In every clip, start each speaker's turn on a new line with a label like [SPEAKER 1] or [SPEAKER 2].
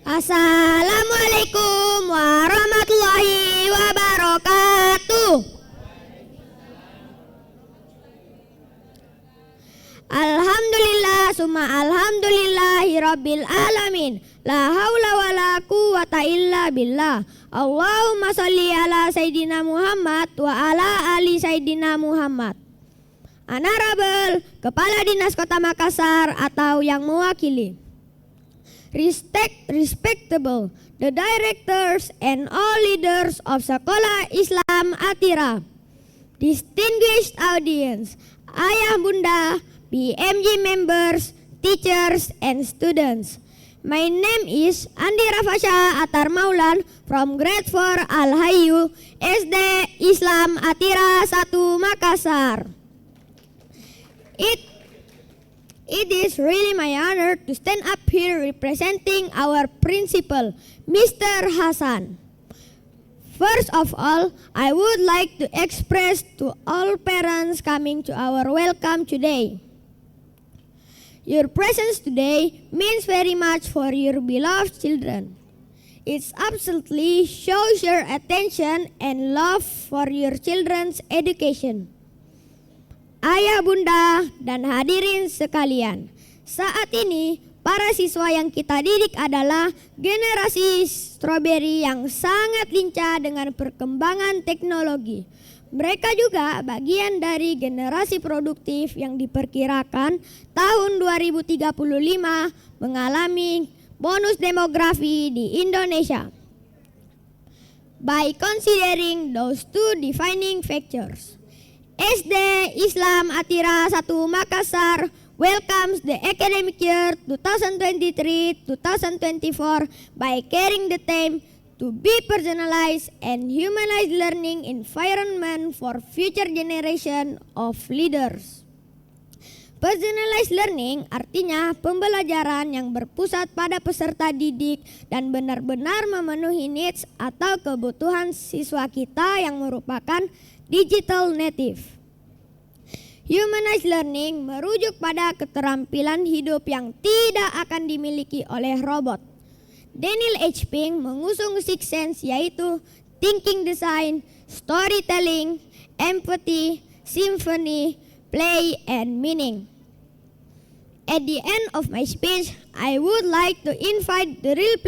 [SPEAKER 1] Assalamualaikum warahmatullahi wabarakatuh. Alhamdulillah summa alhamdulillahi rabbil alamin. La haula wala quwata illa billah. Allahumma sholli ala Sayyidina Muhammad wa ala ali Sayyidina Muhammad. Honorable Kepala Dinas Kota Makassar atau yang mewakili, respectable the directors and all leaders of Sekolah Islam Atira, distinguished audience, ayah bunda, BMG members, teachers and students. My name is Andi Rafasha Atar Maulan from grade 4 Al Hayyu SD Islam Atira 1 Makassar. It is really my honor to stand up here representing our principal, Mr. Hasan. First of all, I would like to express to all parents coming to our welcome today. Your presence today means very much for your beloved children. It absolutely shows your attention and love for your children's education. Ayah, bunda, dan hadirin sekalian, saat ini para siswa yang kita didik adalah generasi stroberi yang sangat lincah dengan perkembangan teknologi. Mereka juga bagian dari generasi produktif yang diperkirakan tahun 2035 mengalami bonus demografi di Indonesia. By considering those two defining factors, SD Islam Atira 1 Makassar welcomes the academic year 2023-2024 by carrying the theme to be personalized and humanized learning environment for future generation of leaders. Personalized learning artinya pembelajaran yang berpusat pada peserta didik dan benar-benar memenuhi needs atau kebutuhan siswa kita yang merupakan digital native. Humanized learning merujuk pada keterampilan hidup yang tidak akan dimiliki oleh robot. Daniel H. Pink mengusung Six Sense, yaitu thinking design, storytelling, empathy, symphony, play, and meaning. At the end of my speech, I would like to invite the real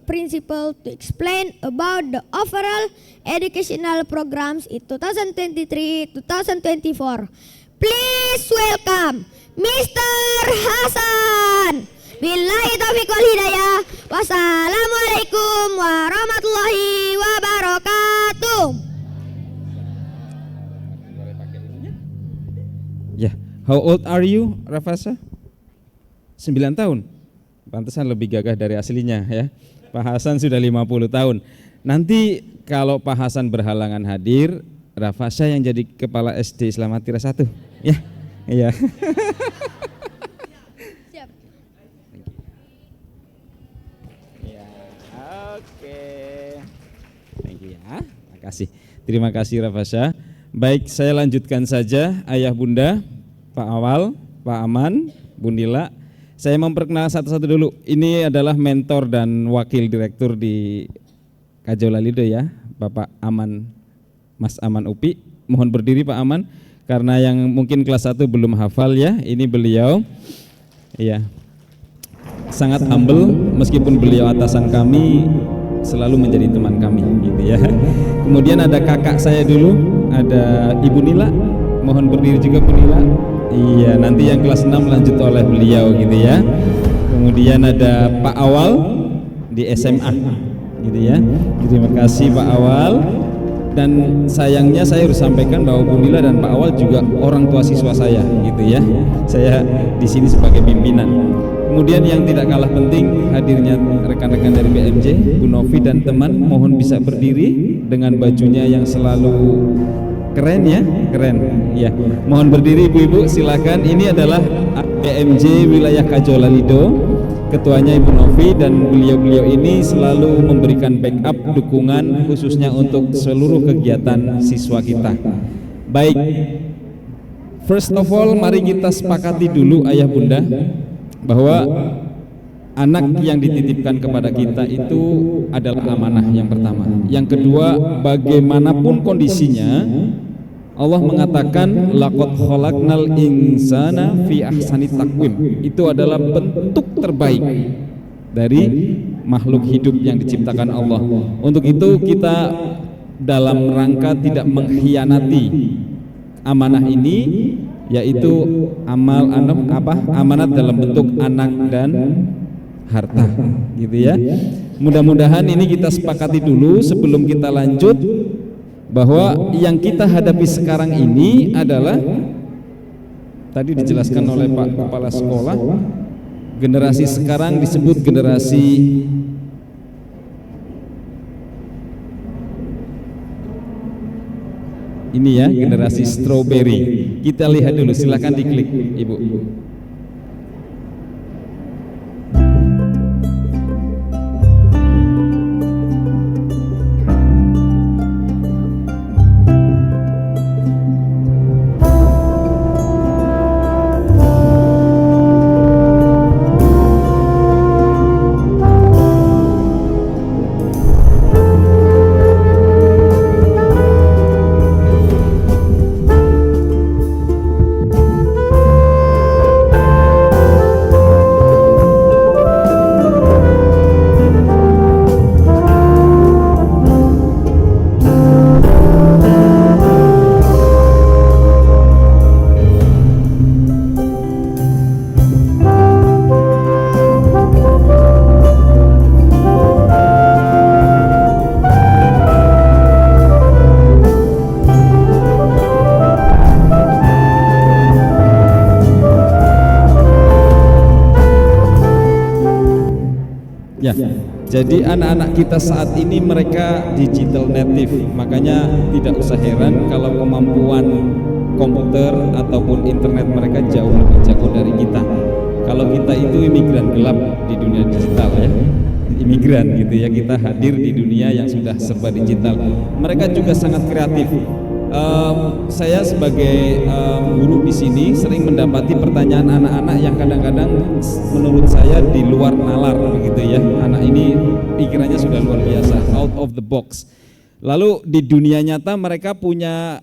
[SPEAKER 1] principal to explain about the overall educational programs in 2023-2024. Please welcome Mr. Hasan. Billahi taufiq wal hidayah. Wassalamualaikum warahmatullahi wabarakatuh.
[SPEAKER 2] Ya, how old are you, Rafasa? 9 tahun. Pantesan lebih gagah dari aslinya ya. Pak Hasan sudah 50 tahun. Nanti kalau Pak Hasan berhalangan hadir, Rafasa yang jadi kepala SD Islam Atira 1. Ya. Iya.
[SPEAKER 1] Siap.
[SPEAKER 2] Ya, oke. Thank you ya. Makasih. Terima kasih Rafasa. Baik, saya lanjutkan saja Ayah Bunda, Pak Awal, Pak Aman, Bundila. Saya memperkenalkan satu-satu dulu. Ini adalah mentor dan wakil direktur di Kajolalido ya, Bapak Aman, Mas Aman Upi. Mohon berdiri Pak Aman, karena yang mungkin kelas 1 belum hafal ya. Ini beliau, ya, sangat humble meskipun beliau atasan kami, selalu menjadi teman kami, gitu ya. Kemudian ada kakak saya dulu, ada Ibu Nila. Mohon berdiri juga Bu Nila. Iya, nanti yang kelas 6 lanjut oleh beliau gitu ya. Kemudian ada Pak Awal di SMA gitu ya. Terima kasih Pak Awal. Dan sayangnya saya harus sampaikan bahwa Bu Nila dan Pak Awal juga orang tua siswa saya gitu ya. Saya di sini sebagai pimpinan. Kemudian yang tidak kalah penting hadirnya rekan-rekan dari BMJ, Bu Novi dan teman, mohon bisa berdiri dengan bajunya yang selalu keren ya, keren ya. Mohon berdiri Ibu-ibu, silakan. Ini adalah BMJ wilayah Kajolalido, ketuanya Ibu Novi, dan beliau-beliau ini selalu memberikan backup dukungan khususnya untuk seluruh kegiatan siswa kita. Baik, first of all mari kita sepakati dulu Ayah Bunda bahwa anak yang dititipkan kepada kita itu adalah amanah yang pertama. Yang kedua, bagaimanapun kondisinya, Allah mengatakan laqad khalaqnal insana fi ahsani taqwim. Itu adalah bentuk terbaik dari makhluk hidup yang diciptakan Allah. Untuk itu kita dalam rangka tidak mengkhianati amanah ini, yaitu amanat dalam bentuk anak dan harta, gitu ya. Mudah-mudahan ini kita sepakati dulu sebelum kita lanjut, bahwa yang kita hadapi sekarang ini adalah tadi dijelaskan oleh Pak Kepala Sekolah, generasi sekarang disebut generasi ini ya, generasi strawberry. Kita lihat dulu, silakan diklik Ibu. Ya, jadi anak-anak kita saat ini mereka digital native, makanya tidak usah heran kalau kemampuan komputer ataupun internet mereka jauh lebih jago dari kita. Kalau kita itu imigran gelap di dunia digital ya, imigran gitu ya, kita hadir di dunia yang sudah serba digital. Mereka juga sangat kreatif. Saya sebagai guru di sini sering mendapati pertanyaan anak-anak yang kadang-kadang menurut saya di luar nalar begitu ya. Anak ini pikirannya sudah luar biasa, out of the box. Lalu di dunia nyata mereka punya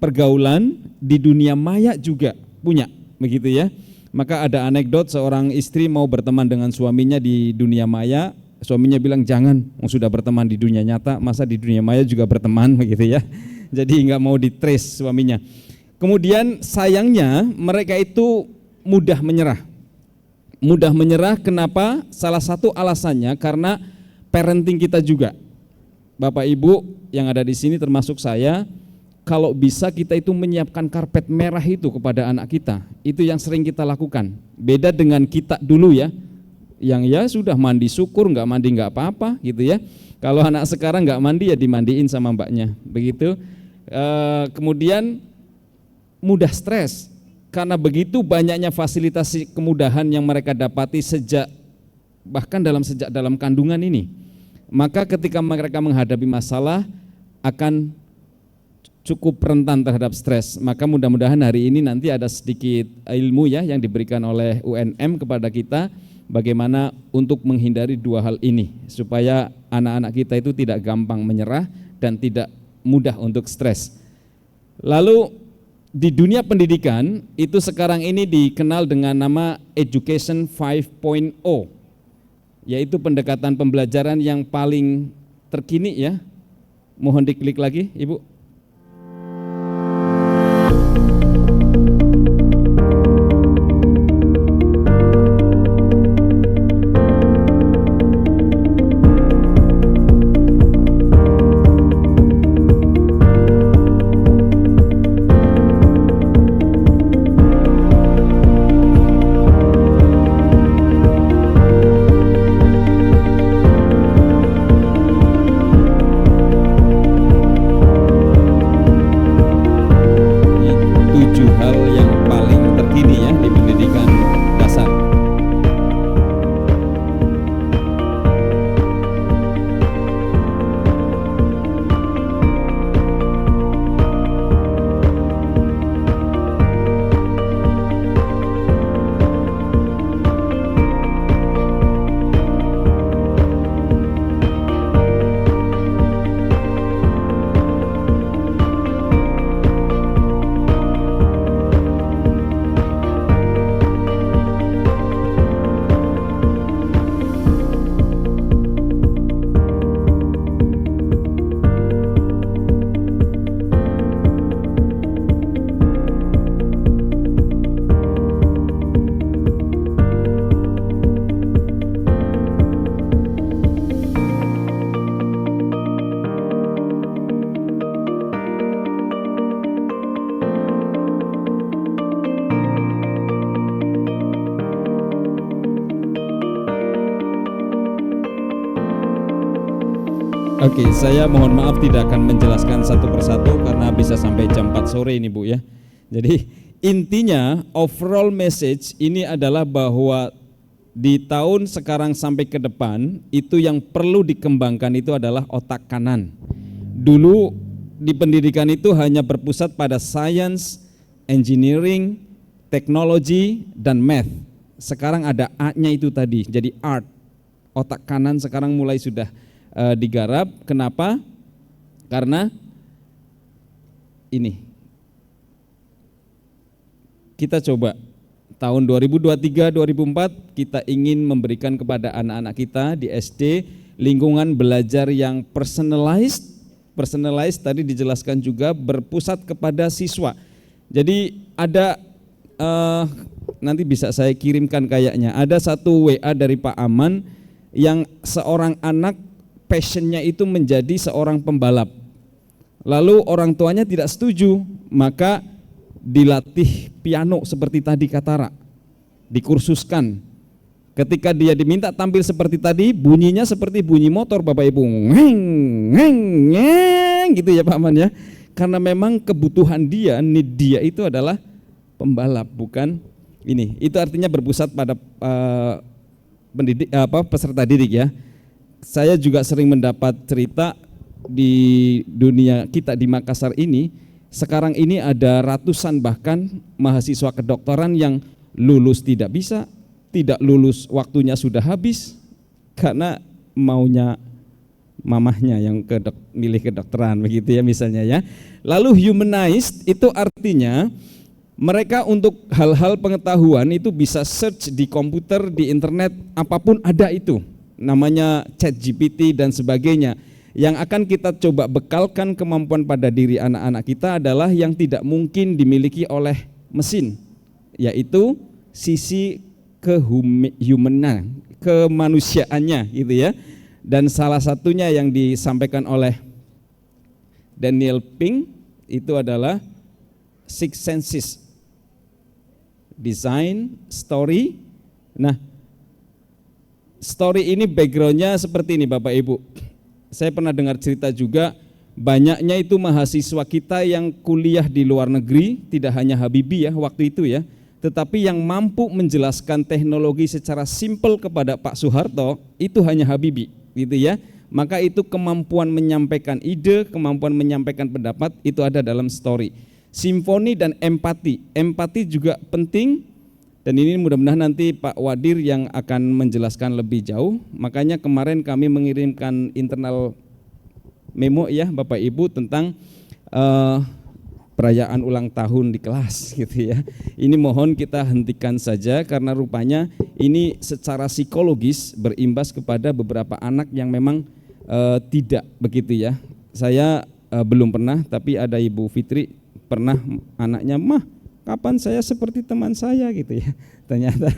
[SPEAKER 2] pergaulan, di dunia maya juga punya begitu ya. Maka ada anekdot seorang istri mau berteman dengan suaminya di dunia maya. Suaminya bilang jangan, sudah berteman di dunia nyata, masa di dunia maya juga berteman begitu ya. Jadi nggak mau di-trace suaminya. Kemudian sayangnya mereka itu mudah menyerah. Mudah menyerah kenapa? Salah satu alasannya karena parenting kita juga. Bapak Ibu yang ada di sini termasuk saya, kalau bisa kita itu menyiapkan karpet merah itu kepada anak kita. Itu yang sering kita lakukan. Beda dengan kita dulu ya. Yang ya sudah mandi syukur, nggak mandi nggak apa-apa gitu ya. Kalau anak sekarang nggak mandi ya dimandiin sama mbaknya begitu. Kemudian mudah stres karena begitu banyaknya fasilitas kemudahan yang mereka dapati sejak dalam kandungan ini. Maka ketika mereka menghadapi masalah akan cukup rentan terhadap stres. Maka mudah-mudahan hari ini nanti ada sedikit ilmu ya yang diberikan oleh UNM kepada kita. Bagaimana untuk menghindari dua hal ini supaya anak-anak kita itu tidak gampang menyerah dan tidak mudah untuk stres. Lalu di dunia pendidikan itu sekarang ini dikenal dengan nama Education 5.0, yaitu pendekatan pembelajaran yang paling terkini ya. Mohon diklik lagi Ibu. Oke, saya mohon maaf tidak akan menjelaskan satu persatu karena bisa sampai jam 4 sore ini Bu ya. Jadi intinya overall message ini adalah bahwa di tahun sekarang sampai ke depan itu yang perlu dikembangkan itu adalah otak kanan. Dulu di pendidikan itu hanya berpusat pada science, engineering, teknologi, dan math. Sekarang ada A-nya itu tadi, jadi art. Otak kanan sekarang mulai sudah digarap. Kenapa? Karena ini kita coba tahun 2023-2024 kita ingin memberikan kepada anak-anak kita di SD lingkungan belajar yang personalized tadi dijelaskan juga berpusat kepada siswa. Jadi ada nanti bisa saya kirimkan kayaknya ada satu WA dari Pak Aman yang seorang anak passionnya itu menjadi seorang pembalap. Lalu orang tuanya tidak setuju, maka dilatih piano seperti tadi kata Ra, dikursuskan. Ketika dia diminta tampil seperti tadi, bunyinya seperti bunyi motor Bapak Ibu, ngeng, ngeng, ngeng, gitu ya Pak Aman ya. Karena memang kebutuhan dia, need dia itu adalah pembalap, bukan ini. Itu artinya berpusat pada peserta didik ya. Saya juga sering mendapat cerita di dunia kita di Makassar ini, sekarang ini ada ratusan bahkan mahasiswa kedokteran yang lulus tidak bisa, tidak lulus waktunya sudah habis karena maunya mamahnya yang milih kedokteran begitu ya misalnya ya. Lalu humanized itu artinya mereka untuk hal-hal pengetahuan itu bisa search di komputer, di internet, apapun ada itu. Namanya ChatGPT dan sebagainya. Yang akan kita coba bekalkan kemampuan pada diri anak-anak kita adalah yang tidak mungkin dimiliki oleh mesin, yaitu sisi kemanusiaannya gitu ya. Dan salah satunya yang disampaikan oleh Daniel Pink itu adalah Six Senses, design, story. Nah, story ini backgroundnya seperti ini Bapak Ibu. Saya pernah dengar cerita juga banyaknya itu mahasiswa kita yang kuliah di luar negeri, tidak hanya Habibie ya waktu itu ya, tetapi yang mampu menjelaskan teknologi secara simpel kepada Pak Soeharto itu hanya Habibie gitu ya. Maka itu kemampuan menyampaikan ide, kemampuan menyampaikan pendapat itu ada dalam story. Simfoni dan empati. Empati juga penting. Dan ini mudah-mudahan nanti Pak Wadir yang akan menjelaskan lebih jauh. Makanya kemarin kami mengirimkan internal memo ya Bapak Ibu tentang perayaan ulang tahun di kelas gitu ya. Ini mohon kita hentikan saja karena rupanya ini secara psikologis berimbas kepada beberapa anak yang memang tidak begitu ya. Saya belum pernah, tapi ada Ibu Fitri pernah anaknya, "Mah, kapan saya seperti teman saya," gitu ya. Ternyata,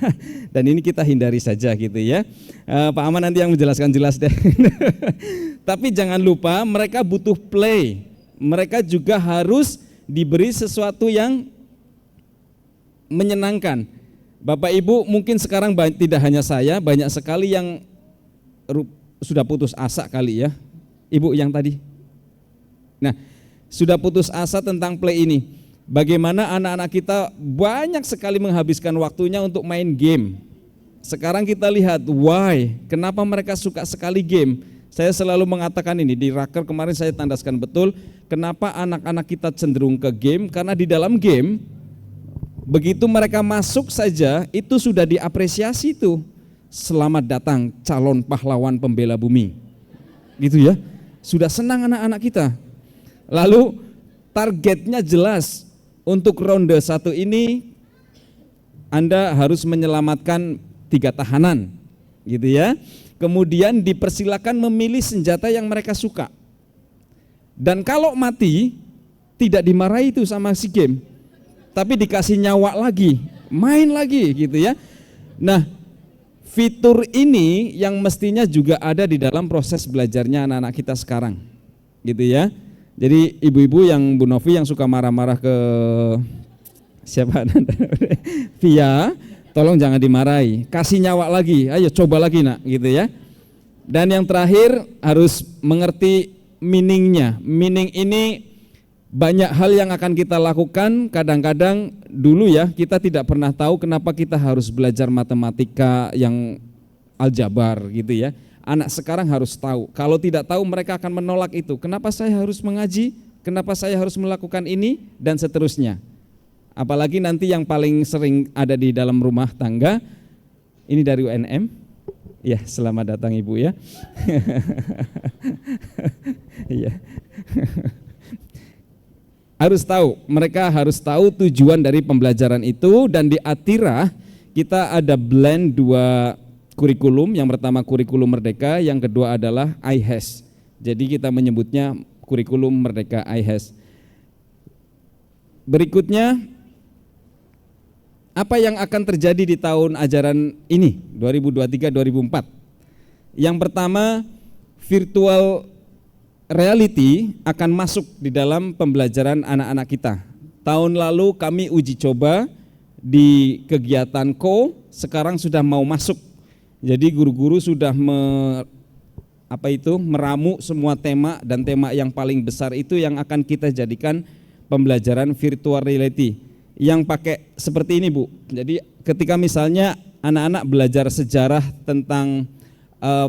[SPEAKER 2] dan ini kita hindari saja gitu ya. Pak Aman nanti yang menjelaskan jelas deh. Tapi jangan lupa mereka butuh play. Mereka juga harus diberi sesuatu yang menyenangkan. Bapak Ibu mungkin sekarang tidak hanya saya, banyak sekali yang sudah putus asa kali ya. Ibu yang tadi. Nah, sudah putus asa tentang play ini. Bagaimana anak-anak kita banyak sekali menghabiskan waktunya untuk main game. Sekarang kita lihat why, kenapa mereka suka sekali game. Saya selalu mengatakan ini, di raker kemarin saya tandaskan betul, kenapa anak-anak kita cenderung ke game, karena di dalam game, begitu mereka masuk saja, itu sudah diapresiasi tuh. Selamat datang calon pahlawan pembela bumi. Gitu ya, sudah senang anak-anak kita. Lalu targetnya jelas, untuk ronde 1 ini Anda harus menyelamatkan 3 tahanan, gitu ya. Kemudian dipersilakan memilih senjata yang mereka suka. Dan kalau mati tidak dimarahi itu sama si game, tapi dikasih nyawa lagi, main lagi gitu ya. Nah, fitur ini yang mestinya juga ada di dalam proses belajarnya anak-anak kita sekarang, gitu ya. Jadi ibu-ibu yang Bu Novi yang suka marah-marah ke siapa? Via, tolong jangan dimarahi, kasih nyawa lagi, ayo coba lagi nak, gitu ya. Dan yang terakhir harus mengerti meaningnya. Meaning ini banyak hal yang akan kita lakukan. Kadang-kadang dulu ya kita tidak pernah tahu kenapa kita harus belajar matematika yang aljabar gitu ya. Anak sekarang harus tahu. Kalau tidak tahu mereka akan menolak itu. Kenapa saya harus mengaji? Kenapa saya harus melakukan ini? Dan seterusnya. Apalagi nanti yang paling sering ada di dalam rumah tangga. Ini dari UNM. Ya, selamat datang Ibu ya. Iya. Harus tahu, mereka harus tahu tujuan dari pembelajaran itu. Dan di Atira kita ada blend dua kurikulum. Yang pertama kurikulum Merdeka, yang kedua adalah IHES. Jadi kita menyebutnya kurikulum Merdeka IHES. Berikutnya, apa yang akan terjadi di tahun ajaran ini 2023-2024? Yang pertama, virtual reality akan masuk di dalam pembelajaran anak-anak kita. Tahun lalu kami uji coba di kegiatan sekarang sudah mau masuk. Jadi guru-guru sudah meramu semua tema, dan tema yang paling besar itu yang akan kita jadikan pembelajaran virtual reality. Yang pakai seperti ini Bu. Jadi ketika misalnya anak-anak belajar sejarah tentang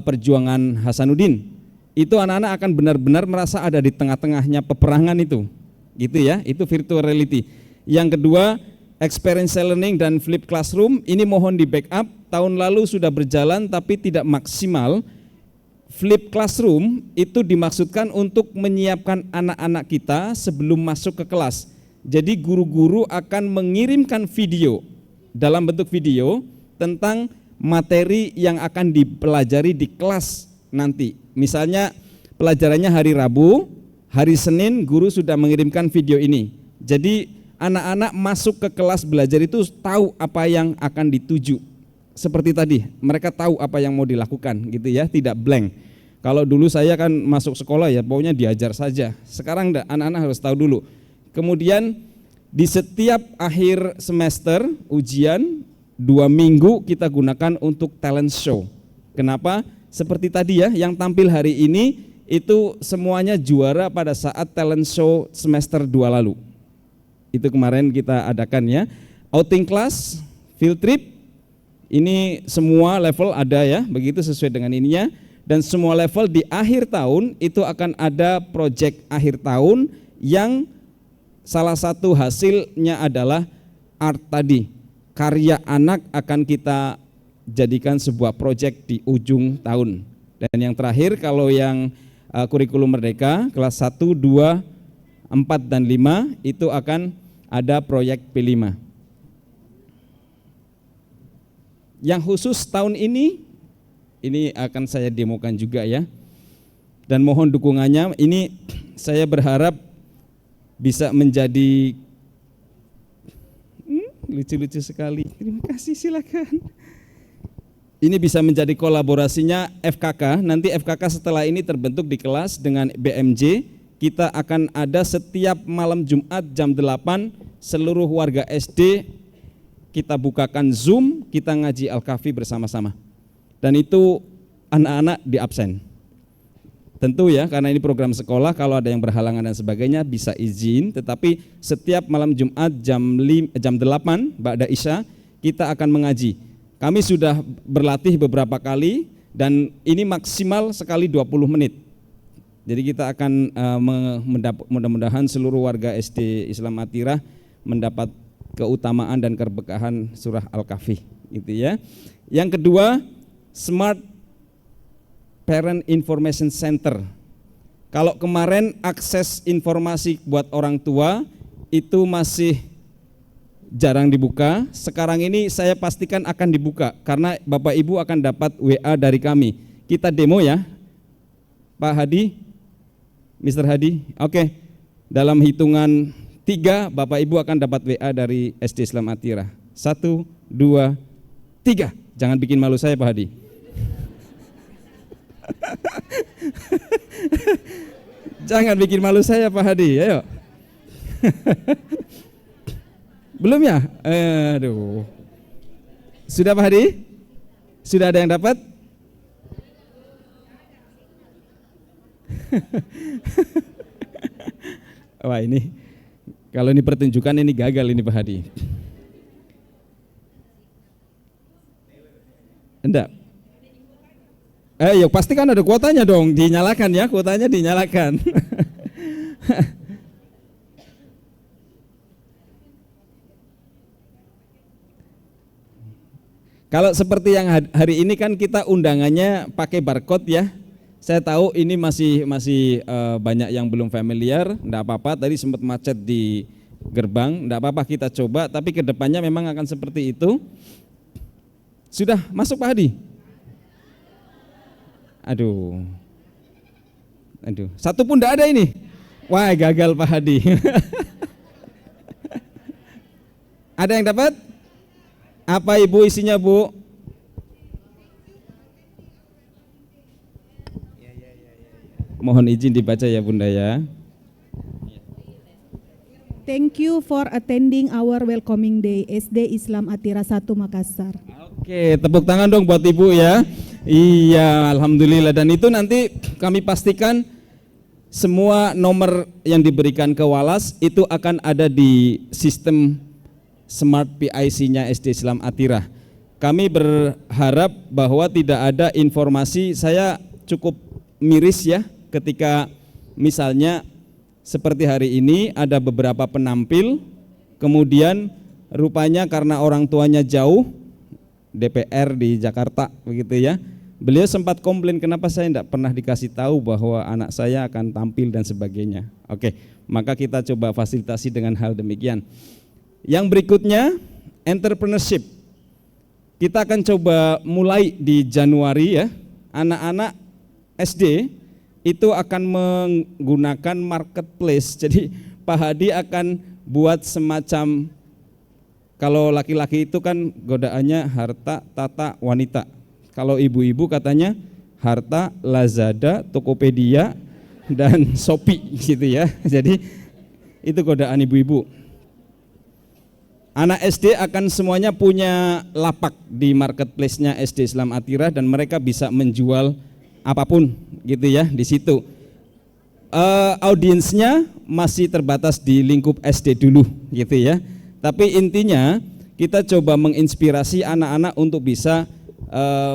[SPEAKER 2] perjuangan Hasanuddin, itu anak-anak akan benar-benar merasa ada di tengah-tengahnya peperangan itu, gitu ya. Itu virtual reality. Yang kedua, experiential learning dan flip classroom. Ini mohon di backup. Tahun lalu sudah berjalan tapi tidak maksimal. Flip classroom itu dimaksudkan untuk menyiapkan anak-anak kita sebelum masuk ke kelas. Jadi guru-guru akan mengirimkan video dalam bentuk video tentang materi yang akan dipelajari di kelas nanti. Misalnya pelajarannya hari Rabu, hari Senin guru sudah mengirimkan video ini. Jadi anak-anak masuk ke kelas belajar itu tahu apa yang akan dituju. Seperti tadi, mereka tahu apa yang mau dilakukan gitu ya, tidak blank. Kalau dulu saya kan masuk sekolah ya pokoknya diajar saja. Sekarang anak-anak harus tahu dulu. Kemudian di setiap akhir semester ujian 2 minggu kita gunakan untuk talent show. Kenapa? Seperti tadi ya, yang tampil hari ini itu semuanya juara pada saat talent show semester 2 lalu. Itu kemarin kita adakan ya. Outing class, field trip, ini semua level ada ya, begitu sesuai dengan ininya. Dan semua level di akhir tahun itu akan ada project akhir tahun yang salah satu hasilnya adalah art tadi. Karya anak akan kita jadikan sebuah proyek di ujung tahun. Dan yang terakhir kalau yang kurikulum Merdeka kelas 1, 2, 4 dan 5 itu akan ada proyek P5. Yang khusus tahun ini akan saya demokan juga ya. Dan mohon dukungannya. Ini saya berharap bisa menjadi lucu-lucu sekali. Terima kasih, silakan. Ini bisa menjadi kolaborasinya FKK. Nanti FKK setelah ini terbentuk di kelas dengan BMJ. Kita akan ada setiap malam Jumat jam 8 seluruh warga SD kita bukakan Zoom, kita ngaji Al-Kahfi bersama-sama. Dan itu anak-anak di absen. Tentu ya, karena ini program sekolah, kalau ada yang berhalangan dan sebagainya bisa izin, tetapi setiap malam Jumat jam 8 ba'da Isya kita akan mengaji. Kami sudah berlatih beberapa kali dan ini maksimal sekali 20 menit. Jadi kita akan mudah-mudahan seluruh warga SD Islam Atira mendapat keutamaan dan keberkahan surah Al-Kahfi gitu ya. Yang kedua, Smart Parent Information Center. Kalau kemarin akses informasi buat orang tua itu masih jarang dibuka, sekarang ini saya pastikan akan dibuka karena Bapak Ibu akan dapat WA dari kami. Kita demo ya, Pak Hadi, Mr. Hadi. Oke, dalam hitungan 3 Bapak Ibu akan dapat WA dari SD Islam Atira. 1, 2, 3. Jangan bikin malu saya Pak Hadi. Jangan bikin malu saya Pak Hadi, ayo. Belum ya? Aduh. Sudah Pak Hadi? Sudah ada yang dapat? Wah ini, kalau ini pertunjukan ini gagal ini Pak Hadi. Enggak. Ya pasti kan ada kuotanya dong, dinyalakan ya, kuotanya dinyalakan. Kalau seperti yang hari ini kan kita undangannya pakai barcode ya. Saya tahu ini masih banyak yang belum familiar, enggak apa-apa, tadi sempat macet di gerbang, enggak apa-apa kita coba, tapi kedepannya memang akan seperti itu. Sudah masuk Pak Hadi? Aduh, satu pun enggak ada ini. Wah gagal Pak Hadi. Ada yang dapat? Apa Ibu isinya Bu? Mohon izin dibaca ya Bunda ya.
[SPEAKER 3] Thank you for attending our welcoming day SD Islam Atira 1 Makassar.
[SPEAKER 2] Oke, tepuk tangan dong buat Ibu ya. Iya, alhamdulillah. Dan itu nanti kami pastikan semua nomor yang diberikan ke Walas itu akan ada di sistem Smart PIC-nya SD Islam Atira. Kami berharap bahwa tidak ada informasi, saya cukup miris ya ketika misalnya seperti hari ini ada beberapa penampil, kemudian rupanya karena orang tuanya jauh, DPR di Jakarta begitu ya, beliau sempat komplain kenapa saya tidak pernah dikasih tahu bahwa anak saya akan tampil dan sebagainya. Oke, maka kita coba fasilitasi dengan hal demikian. Yang berikutnya, entrepreneurship. Kita akan coba mulai di Januari ya, anak-anak SD itu akan menggunakan marketplace. Jadi Pak Hadi akan buat semacam, kalau laki-laki itu kan godaannya harta, tata, wanita. Kalau ibu-ibu katanya harta, Lazada, Tokopedia, dan Shopee gitu ya. Jadi itu godaan ibu-ibu. Anak SD akan semuanya punya lapak di marketplace-nya SD Islam Atira dan mereka bisa menjual apapun gitu ya di situ. Audiensnya masih terbatas di lingkup SD dulu gitu ya. Tapi intinya kita coba menginspirasi anak-anak untuk bisa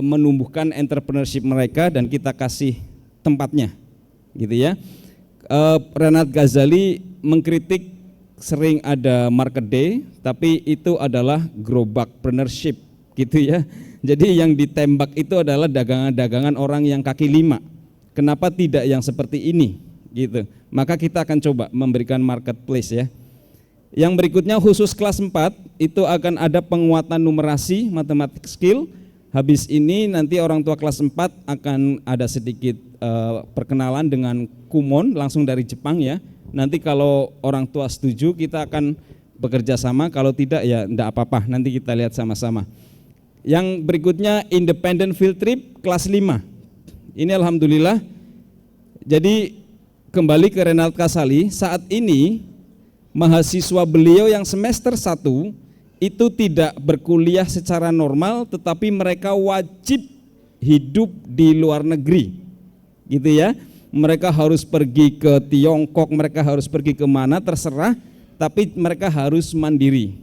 [SPEAKER 2] menumbuhkan entrepreneurship mereka dan kita kasih tempatnya gitu ya. Renat Ghazali mengkritik sering ada market day, tapi itu adalah gerobakpreneurship gitu ya. Jadi yang ditembak itu adalah dagangan-dagangan orang yang kaki lima. Kenapa tidak yang seperti ini gitu. Maka kita akan coba memberikan marketplace ya. Yang berikutnya khusus kelas 4 itu akan ada penguatan numerasi matematik skill. Habis ini nanti orang tua kelas 4 akan ada sedikit perkenalan dengan Kumon langsung dari Jepang ya. Nanti kalau orang tua setuju kita akan bekerja sama, kalau tidak ya enggak apa-apa, nanti kita lihat sama-sama. Yang berikutnya independent field trip kelas 5. Ini alhamdulillah. Jadi kembali ke Renald Kasali, saat ini mahasiswa beliau yang semester 1 itu tidak berkuliah secara normal, tetapi mereka wajib hidup di luar negeri. Gitu ya. Mereka harus pergi ke Tiongkok, mereka harus pergi kemana terserah, tapi mereka harus mandiri.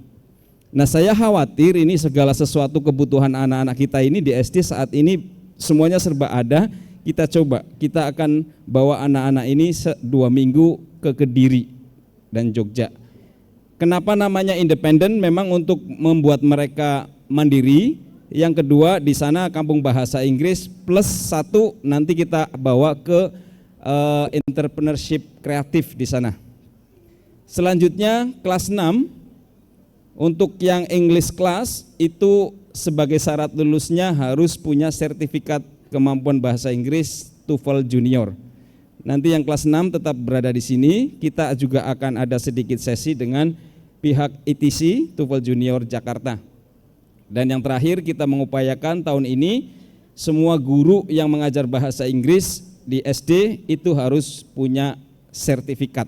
[SPEAKER 2] Nah saya khawatir ini segala sesuatu kebutuhan anak-anak kita ini di SD saat ini semuanya serba ada. Kita coba, kita akan bawa anak-anak ini 2 minggu ke Kediri dan Jogja. Kenapa namanya independen? Memang untuk membuat mereka mandiri. Yang kedua di sana kampung bahasa Inggris plus 1 nanti kita bawa ke entrepreneurship kreatif di sana. Selanjutnya kelas 6 untuk yang English class itu sebagai syarat lulusnya harus punya sertifikat kemampuan bahasa Inggris TOEFL Junior. Nanti yang kelas 6 tetap berada di sini. Kita juga akan ada sedikit sesi dengan pihak ITC TOEFL Junior Jakarta. Dan yang terakhir kita mengupayakan tahun ini semua guru yang mengajar bahasa Inggris di SD itu harus punya sertifikat.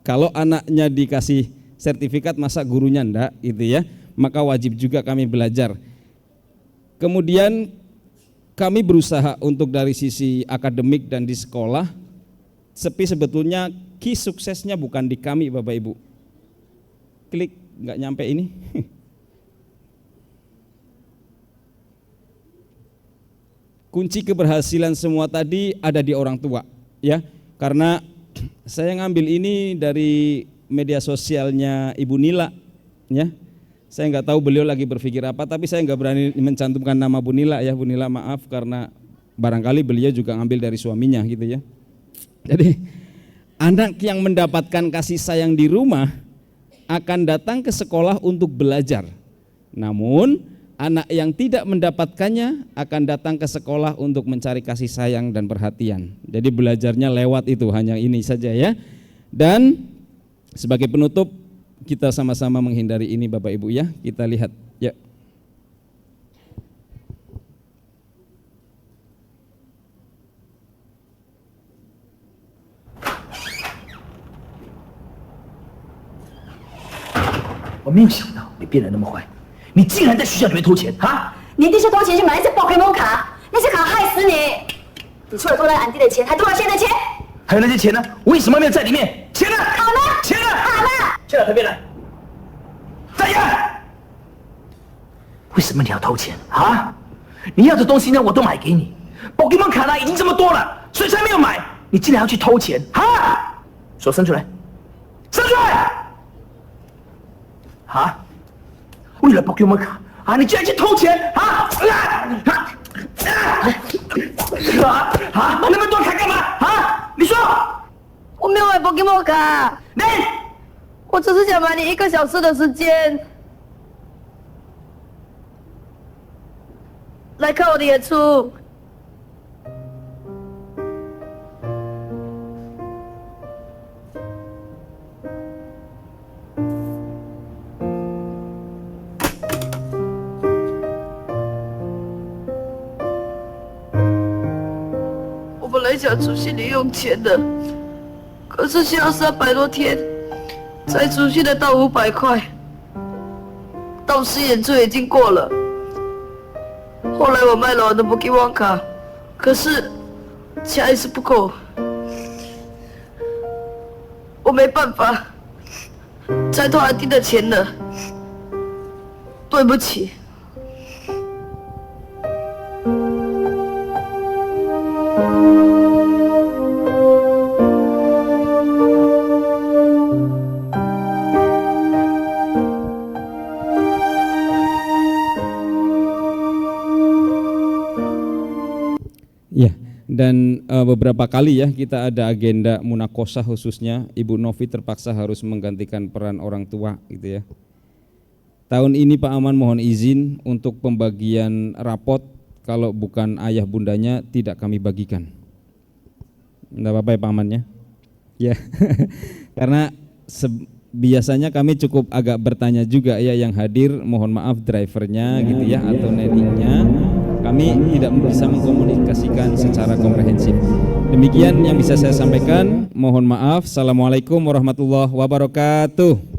[SPEAKER 2] Kalau anaknya dikasih sertifikat masa gurunya enggak gitu ya, maka wajib juga kami belajar. Kemudian kami berusaha untuk dari sisi akademik dan di sekolah Tapi sebetulnya key suksesnya bukan di kami Bapak Ibu. Klik, nggak nyampe ini. Kunci keberhasilan semua tadi ada di orang tua, ya. Karena saya ngambil ini dari media sosialnya Ibu Nila, ya. Saya nggak tahu beliau lagi berpikir apa, tapi saya nggak berani mencantumkan nama Bu Nila ya. Bu Nila maaf, karena barangkali beliau juga ngambil dari suaminya gitu ya. Jadi anak yang mendapatkan kasih sayang di rumah akan datang ke sekolah untuk belajar. Namun anak yang tidak mendapatkannya akan datang ke sekolah untuk mencari kasih sayang dan perhatian. Jadi belajarnya lewat itu, hanya ini saja ya. Dan sebagai penutup kita sama-sama menghindari ini Bapak Ibu ya. Kita lihat ya.
[SPEAKER 4] 我没有想到你变得那么坏，你竟然在学校里面偷钱啊！
[SPEAKER 5] 你弟是偷钱去买那些宝可梦卡，那些卡害死你！你除了偷了俺弟的钱，还偷了现的钱。
[SPEAKER 4] 还有那些钱呢？为什么没有在里面？钱呢？
[SPEAKER 5] 好呢？
[SPEAKER 4] 钱呢？
[SPEAKER 5] 好呢？
[SPEAKER 4] 去哪旁边来？大爷，为什么你要偷钱啊？你要的东西呢，我都买给你。宝可梦卡呢，已经这么多了，所以才没有买。你竟然要去偷钱啊！手伸出来，伸出来！啊！为了宝可梦卡啊，你居然去偷钱啊！那么多卡干嘛啊？你说，
[SPEAKER 5] 我没有买宝可梦卡，
[SPEAKER 4] 你
[SPEAKER 5] 我只是想买你1个小时的时间，来看我的演出。我本来想出去零用钱的，可是需要300多天才储蓄得到500块，到时演出已经过了。后来我卖了我的 Pokemon 卡，可是钱还是不够，我没办法再偷俺弟的钱了，对不起。
[SPEAKER 2] Ya, dan beberapa kali ya kita ada agenda munakosah khususnya Ibu Novi terpaksa harus menggantikan peran orang tua gitu ya. Tahun ini Pak Aman mohon izin untuk pembagian rapot, kalau bukan ayah bundanya tidak kami bagikan. Enggak apa-apa ya Pak Aman ya. Ya. Karena biasanya kami cukup agak bertanya juga ya yang hadir, mohon maaf drivernya gitu ya atau neninya. Kami tidak bisa mengkomunikasikan secara komprehensif. Demikian yang bisa saya sampaikan. Mohon maaf. Assalamualaikum warahmatullahi wabarakatuh.